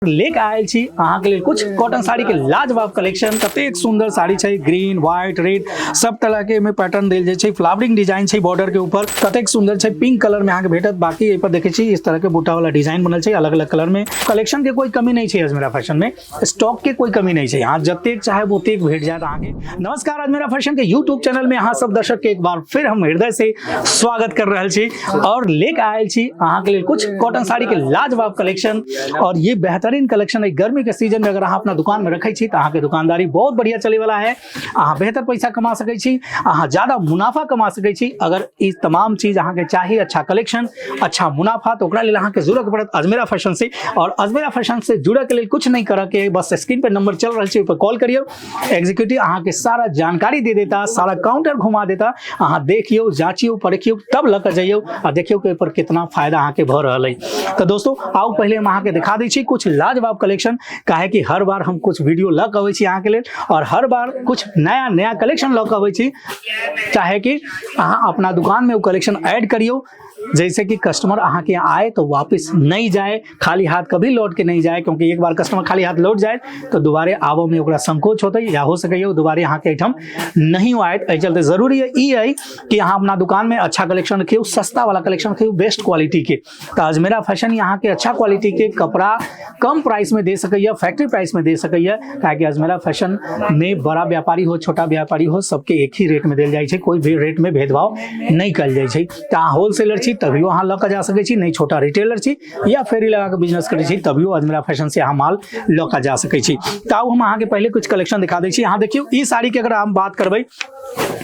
लेके आयल छी अहाँ के लिए कुछ कॉटन साड़ी के लाजवाब कलेक्शन। कतेक सुंदर साड़ी छै, ग्रीन व्हाइट रेड सब तरह के में पैटर्न देल जाय छै, फ्लावरिंग डिजाइन छै बॉर्डर के ऊपर, कतेक सुंदर छै, पिंक कलर में अहाँ के भेटत। बाकी ए पर देखे छी इस तरह के बूटा वाला डिजाइन बनल छै अलग अलग कलर में। कलेक्शन के कोई कमी नहीं छै अजमेरा फैशन में, स्टॉक के कोई कमी नहीं छै, अहाँ जतेक चाहे ओतेक भेट जात अहाँ के। नमस्कार, अजमेरा फैशन के यूट्यूब चैनल में अहाँ सब दर्शक के एक बार फिर हम हृदय से स्वागत कर रहे छी और लेके आयल छी अहाँ के लिए कुछ कॉटन साड़ी के लाजवाब कलेक्शन। और ये बेहतरीन कलेक्शन है गर्मी के सीजन में अगर अहाँ अपना दुकान में रखे छी तो अहाँ के दुकानदारी बहुत बढ़िया चले वाला है, अहाँ बेहतर पैसा कमा सके छी, अहाँ ज्यादा मुनाफा कमा सके छी। अगर इस तमाम चीज अहाँ के चाहिए, अच्छा कलेक्शन अच्छा मुनाफा, तो ओकरा लेल अहाँ के जरूरत पड़त अजमेरा फैशन से। और अजमेरा फैशन से जुड़े के लिए कुछ नहीं करे के, बस स्क्रीन पे नंबर चल रहा है, ऊपर कॉल करियो, एग्जीक्यूटिव अहाँ के सारा जानकारी दे देता, सारा काउंटर घुमा देता, अहाँ देखियो जांचियो परखियो तब लग जाइयो और देखियो के ऊपर कितना फायदा अहाँ के भ रहल है। तो दोस्तों आओ पहले हम अहाँ के दिखा दै छी कुछ लाजवाब कलेक्शन, काहे कि हर बार हम कुछ वीडियो लग अबै छी अहाँ के लिए और हर बार कुछ नया नया कलेक्शन लग अबै छी, चाहे कि अहाँ अपना दुकान में वो कलेक्शन ऐड करियो, जैसे कि कस्टमर अहाँ के आए तो वापस नहीं जाए, खाली हाथ कभी लौट के नहीं जाए, क्योंकि एक बार कस्टमर खाली हाथ लौट जाए तो दोबारे आबो में ओकरा संकोच होता है या हो सके दोबारे अहाँ के एठम नहीं आए। एहि चलते जरूरी है कि अहाँ अपना दुकान में अच्छा कलेक्शन रखियो, सस्ता वाला कलेक्शन रखियो, बेस्ट क्वालिटी के। तो अजमेरा फैशन यहाँ के अच्छा क्वालिटी के कपड़ा कम प्राइस में दे सकैया, फैक्ट्री प्राइस में दे सकैया, ताकि अजमेरा फैशन में बड़ा व्यापारी हो छोटा व्यापारी हो सबके एक ही रेट में देल जाए छै, कोई भी रेट में भेदभाव नहीं कल जाए छै। तो अहाँ होलसेलर छी तभियो अहाँ लऽ जा सकै छी, नहीं छोटा रिटेलर छी या फेरी लगा के बिजनेस करै छी तभियो अजमेरा फैशन से अहाँ माल लऽ जा सकै छी। तो हम अहाँ के पहले कुछ कलेक्शन दिखा दै छी। अहाँ देखियो ई साड़ी के अगर हम बात करबै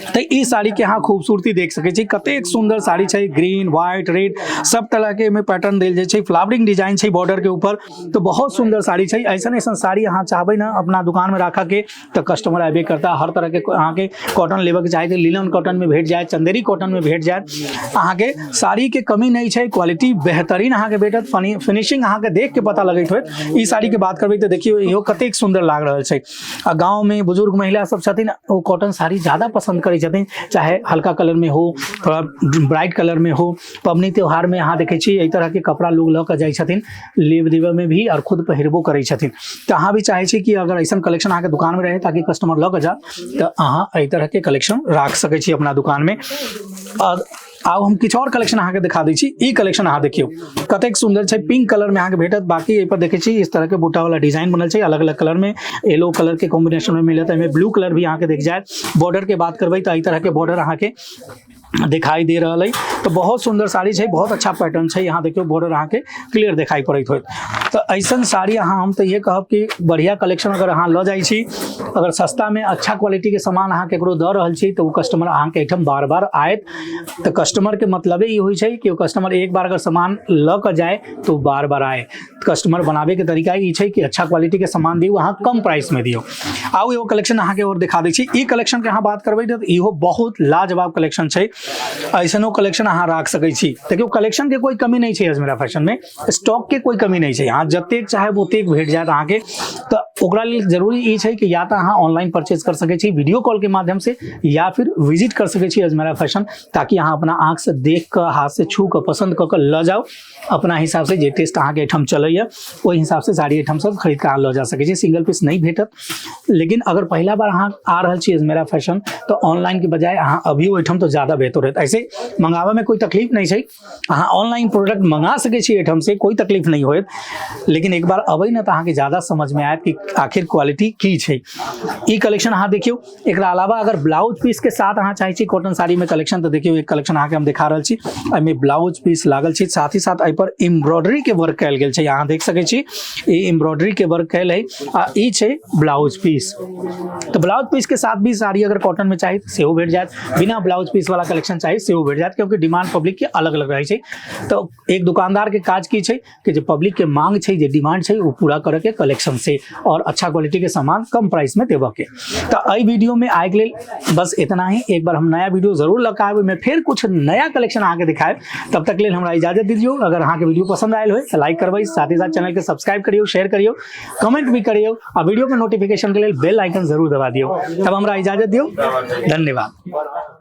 तो ई साड़ी के अहाँ खूबसूरती देख सकै छी, कतेक सुंदर साड़ी छै, ग्रीन व्हाइट रेड सब तरह के में पैटर्न देल जाय छै, फ्लावरिंग डिजाइन छै बॉर्डर के ऊपर, तो बहुत सुंदर साड़ी छै। ऐसा ऐसा साड़ी अहाँ चाहबै ना अपना दुकान में रखा के तो कस्टमर आबे करता, हर तरह के अहाँ के कॉटन लेवे के चाहे लिनन कॉटन में भेट जाए, चंदेरी कॉटन में भेट जाए, अहाँ के साड़ी के कमी नहीं छै, क्वालिटी बेहतरीन अहाँ के भेटत, फिनिशिंग अहाँ के देख के पता लगैत होत। ई साड़ी के बात करबै तो देखियो इहो कतेक सुंदर लाग रहल छै। आ गांव में बुजुर्ग महिला सब छथिन वो कॉटन साड़ी ज्यादा पसंद करै छथिन, चाहे हल्का कलर में हो थोड़ा ब्राइट कलर में हो, पबनी त्योहार में अहाँ देखे छी एहि तरह के कपड़ा लोग लऽ के जाइ छथिन लेव देवे में भी और खुद पहिरबो करै छथिन। तो अहाँ भी चाहे छी कि अगर ऐसा कलेक्शन अहाँ के दुकान में रहे ताकि कस्टमर लऽ के जा तो अहाँ एहि तरह के कलेक्शन राख सकै छी अपना दुकान में। और आब हम किछु और कलेक्शन अहाँ के दिखा दै छी। ई कलेक्शन अहाँ देखियो कतेक सुंदर छै, पिंक कलर में अहाँ के भेटत। बाकी ए पर देखे छी इस तरह के बूटा वाला डिजाइन बनल छै अलग अलग कलर में, येलो कलर के कॉम्बिनेशन में मिलत, एमे ब्लू कलर भी अहाँ के दिख जाए। बॉर्डर के बात करबै तो एहि तरह के बॉर्डर अहाँ के दिखाई दे रहा है, तो बहुत सुंदर साड़ी है, बहुत अच्छा पैटर्न है। यहाँ देखियो बॉर्डर अहाँ के क्लियर दिखाई पड़त हो। तो ऐसा साड़ी अहाँ हम तो ये कहब कि बढ़िया कलेक्शन अगर अहाँ लऽ जाइ छी, अगर सस्ता में अच्छा क्वालिटी के सामान अहाँ केकरो दऽ रहल छी तो वो कस्टमर अहाँ के एठम बार बार आयत। तो कस्टमर के मतलब ई होइ छै कि वो कस्टमर एक बार अगर सामान लऽ के जाए तो बार बार आए। कस्टमर बनाबे के तरीका ई छै कि अच्छा क्वालिटी के सामान दियो, अहाँ कम प्राइस में दियो। आउ एगो कलेक्शन अहाँ के और दिखा दै छी। ई कलेक्शन के अहाँ बात करबै तो इहो बहुत लाजवाब कलेक्शन छै, ऐसनो कलेक्शन अहाँ राख सकै छी। देखियो कलेक्शन के कोई कमी नहीं है अजमेरा फैशन में, स्टॉक के कोई कमी नहीं है, अहाँ जतेक चाहे ओतेक भेट जात अहाँ के। तो ओकरा लेल जरूरी ई छै कि या तो अहाँ ऑनलाइन परचेज कर सकै छी वीडियो कॉल के माध्यम से, या फिर विजिट कर सकै छी अजमेरा फैशन, ताकि अहाँ अपना आँख से देख कर हाथ से छू कर पसंद कर के लऽ जाओ अपना हिसाब से, जे टेस्ट अहाँ के एठम चलैया ओहि हिसाब से साड़ी एठम सब खरीद के अहाँ लऽ जा सकै छी। सिंगल पीस नहीं भेटत, लेकिन अगर पहला बार अहाँ आ रहल छी अजमेरा फैशन तो ऑनलाइन के बजाय अहाँ अभी ओठम तो ज्यादा बेहतर रहत। ऐसे मंगावे में कोई तकलीफ नहीं है, अहाँ ऑनलाइन प्रोडक्ट मंगा सकै छी एठम से, कोई तकलीफ नहीं होत, लेकिन एक बार अबै ना तो अहाँ के ज्यादा समझ में आयत कि आखिर क्वालिटी की छै। ई कलेक्शन अहाँ देखियो, एकरा अलावा अगर ब्लाउज पीस के साथ अहाँ चाहे छी कॉटन साड़ी में कलेक्शन तो देखियो एक कलेक्शन अहाँ के हम दिखा रहल छी, एमे ब्लाउज पीस लागल छै, साथ ही साथ एहि पर एम्ब्रॉयडरी के वर्क कैल गेल छै, अहाँ देख सकै छी ई एम्ब्रॉयडरी के वर्क कैल है। आ ई छै ब्लाउज पीस, तो ब्लाउज पीस के साथ भी साड़ी अगर कॉटन में चाहिए सेहो भेट जायत, बिना ब्लाउज पीस वाला कलेक्शन चाहिए सेहो भेट जायत, क्योंकि डिमांड पब्लिक के अलग अलग रहे छै। तो एक दुकानदार के काज की छै कि जो पब्लिक के मांग छै, जो डिमांड छै वो पूरा करे के कलेक्शन से और अच्छा क्वालिटी के सामान कम प्राइस में देबे के। तो एहि वीडियो में आइ के लेल बस इतना ही। एक बार हम नया वीडियो जरूर लगाएब, में फिर कुछ नया कलेक्शन आके दिखाएब। तब तक लेल हमरा इजाजत दीजिए। अगर अहाँ के वीडियो पसंद आयल हो तो लाइक करबै, साथ ही साथ चैनल के सब्सक्राइब करियो, शेयर करियो, कमेंट भी करियो और वीडियो के नोटिफिकेशन के लिए बेल आइकन जरूर दबा दियो। तब हमरा इजाजत दियो, धन्यवाद।